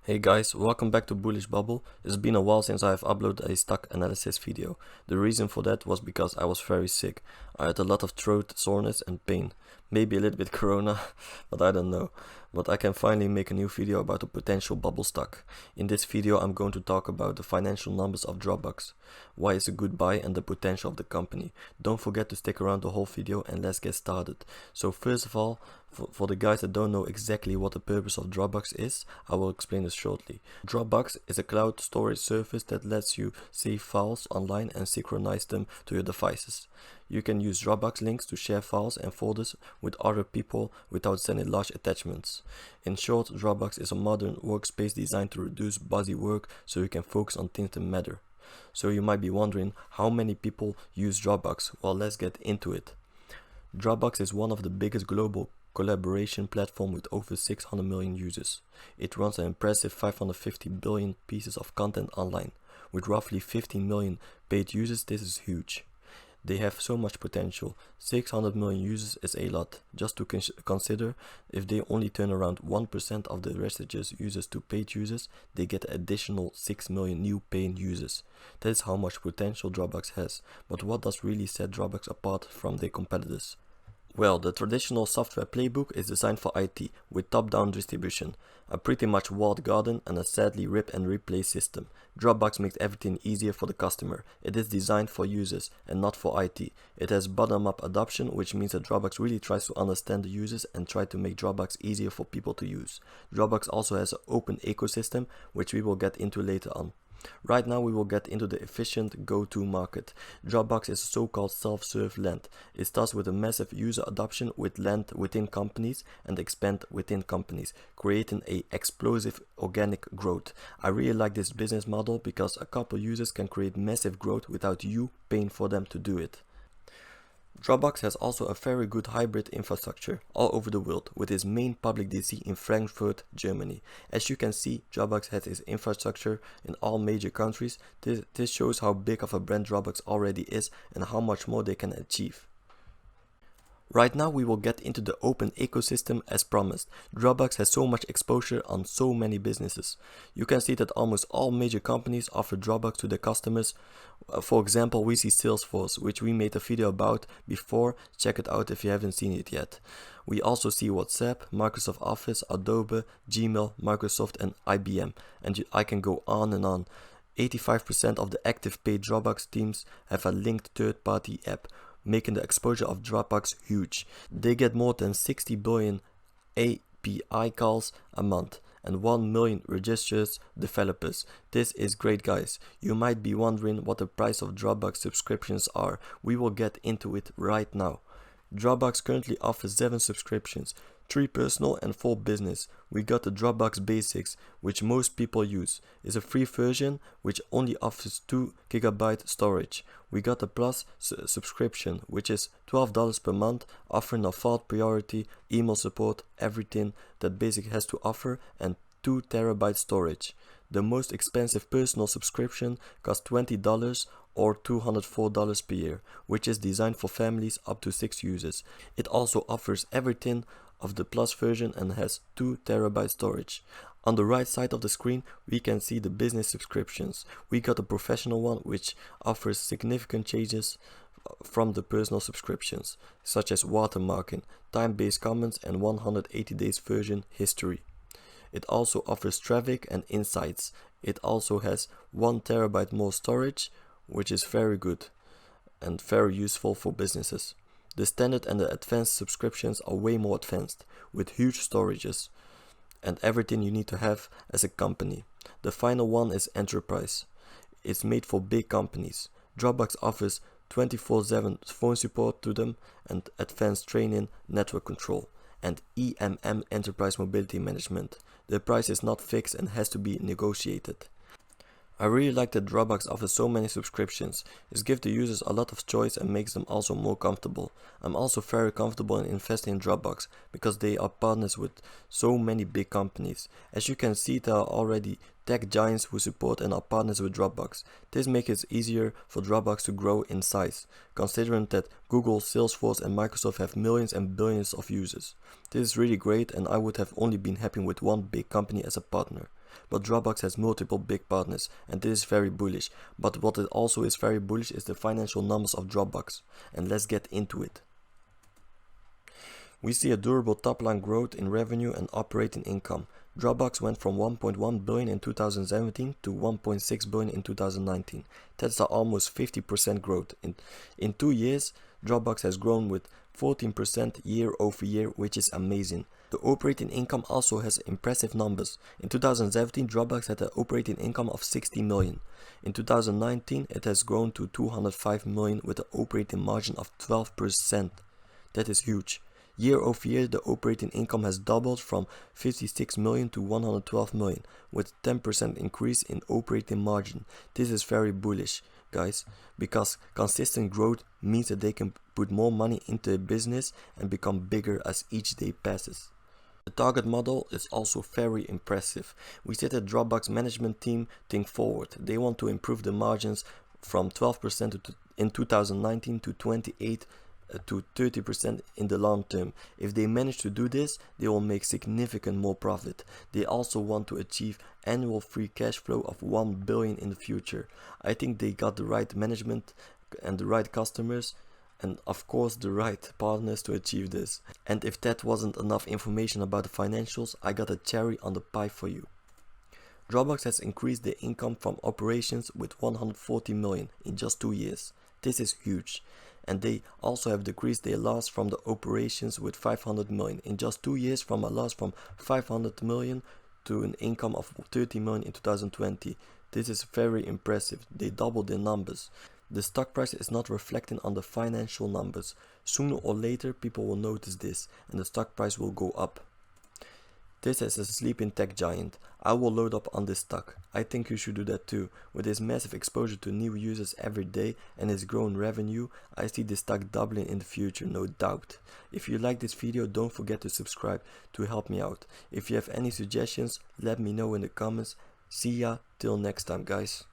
Hey guys, welcome back to Bullish Bubble. It's been a while since I have uploaded a stock analysis video. The reason for that was because I was very sick. I had a lot of throat soreness and pain. Maybe a little bit corona, but I don't know. But I can finally make a new video about a potential bubble stock. In this video I'm going to talk about the financial numbers of Dropbox, why it's a good buy and the potential of the company. Don't forget to stick around the whole video and let's get started. So first of all, for the guys that don't know exactly what the purpose of Dropbox is, I will explain this shortly. Dropbox is a cloud storage service that lets you save files online and synchronize them to your devices. You can use Dropbox links to share files and folders with other people without sending large attachments. In short, Dropbox is a modern workspace designed to reduce busy work so you can focus on things that matter. So you might be wondering how many people use Dropbox. Well, let's get into it. Dropbox is one of the biggest global collaboration platform with over 600 million users. It runs an impressive 550 billion pieces of content online. With roughly 15 million paid users, this is huge. They have so much potential. 600 million users is a lot. Just to consider, if they only turn around 1% of the registered users to paid users, they get additional 6 million new paying users. That is how much potential Dropbox has. But what does really set Dropbox apart from their competitors? Well, the traditional software playbook is designed for IT with top-down distribution, a pretty much walled garden and a sadly rip and replace system. Dropbox makes everything easier for the customer. It is designed for users and not for IT. It has bottom-up adoption, which means that Dropbox really tries to understand the users and try to make Dropbox easier for people to use. Dropbox also has an open ecosystem, which we will get into later on. Right now we will get into the efficient go-to market. Dropbox is a so-called self-serve land. It starts with a massive user adoption with land within companies and expand within companies, creating a explosive organic growth. I really like this business model because a couple users can create massive growth without you paying for them to do it. Dropbox has also a very good hybrid infrastructure all over the world, with its main public DC in Frankfurt, Germany. As you can see, Dropbox has its infrastructure in all major countries. This shows how big of a brand Dropbox already is and how much more they can achieve. Right now we will get into the open ecosystem as promised. Dropbox has so much exposure on so many businesses. You can see that almost all major companies offer Dropbox to their customers. For example, we see Salesforce, which we made a video about before. Check it out if you haven't seen it yet. We also see WhatsApp, Microsoft Office, Adobe, Gmail, Microsoft and IBM. And I can go on and on. 85% of the active paid Dropbox teams have a linked third-party app, making the exposure of Dropbox huge. They get more than 60 billion API calls a month and 1 million registered developers. This is great, guys. You might be wondering what the price of Dropbox subscriptions are. We will get into it right now. Dropbox currently offers 7 subscriptions, 3 personal and 4 business. We got the Dropbox Basics, which most people use. It's a free version which only offers 2 GB storage. We got the Plus subscription, which is $12 per month, offering a fault priority, email support, everything that Basic has to offer, and 2 TB storage. The most expensive personal subscription costs $20 or $204 per year, which is designed for families up to 6 users. It also offers everything of the Plus version and has 2 TB storage. On the right side of the screen we can see the business subscriptions. We got the professional one, which offers significant changes from the personal subscriptions, such as watermarking, time-based comments and 180 days version history. It also offers traffic and insights. It also has 1 TB more storage, which is very good and very useful for businesses. The standard and the advanced subscriptions are way more advanced, with huge storages and everything you need to have as a company. The final one is enterprise. It's made for big companies. Dropbox offers 24/7 phone support to them and advanced training, network control, and EMM, enterprise mobility management. The price is not fixed and has to be negotiated. I really like that Dropbox offers so many subscriptions. It gives the users a lot of choice and makes them also more comfortable. I'm also very comfortable in investing in Dropbox because they are partners with so many big companies. As you can see, there are already tech giants who support and are partners with Dropbox. This makes it easier for Dropbox to grow in size, considering that Google, Salesforce and Microsoft have millions and billions of users. This is really great and I would have only been happy with one big company as a partner. but Dropbox has multiple big partners, and this is very bullish. But what it also is very bullish is the financial numbers of Dropbox, and let's get into it. We see a durable top-line growth in revenue and operating income. Dropbox went from 1.1 billion in 2017 to 1.6 billion in 2019. That's almost 50% growth. In 2 years, Dropbox has grown with 14% year over year, which is amazing. The operating income also has impressive numbers. In 2017, Dropbox had an operating income of 60 million. In 2019, it has grown to 205 million with an operating margin of 12%. That is huge. Year over year, the operating income has doubled from 56 million to 112 million, with 10% increase in operating margin. This is very bullish, guys, because consistent growth means that they can put more money into a business and become bigger as each day passes. The target model is also very impressive. We see the Dropbox management team think forward. They want to improve the margins from 12% in 2019 to 28% to 30% in the long term. If they manage to do this, they will make significant more profit. They also want to achieve annual free cash flow of 1 billion in the future. I think they got the right management and the right customers and of course the right partners to achieve this. And if that wasn't enough information about the financials, I got a cherry on the pie for you. Dropbox has increased their income from operations with 140 million in just 2 years. This is huge. And they also have decreased their loss from the operations with 500 million in just 2 years, from a loss from 500 million to an income of 30 million in 2020. This is very impressive. They doubled their numbers. The stock price is not reflecting on the financial numbers. Sooner or later people will notice this and the stock price will go up. This is a sleeping tech giant. I will load up on this stock. I think you should do that too. With his massive exposure to new users every day and his growing revenue, I see this stock doubling in the future, no doubt. If you like this video, don't forget to subscribe to help me out. If you have any suggestions, let me know in the comments. See ya, till next time, guys.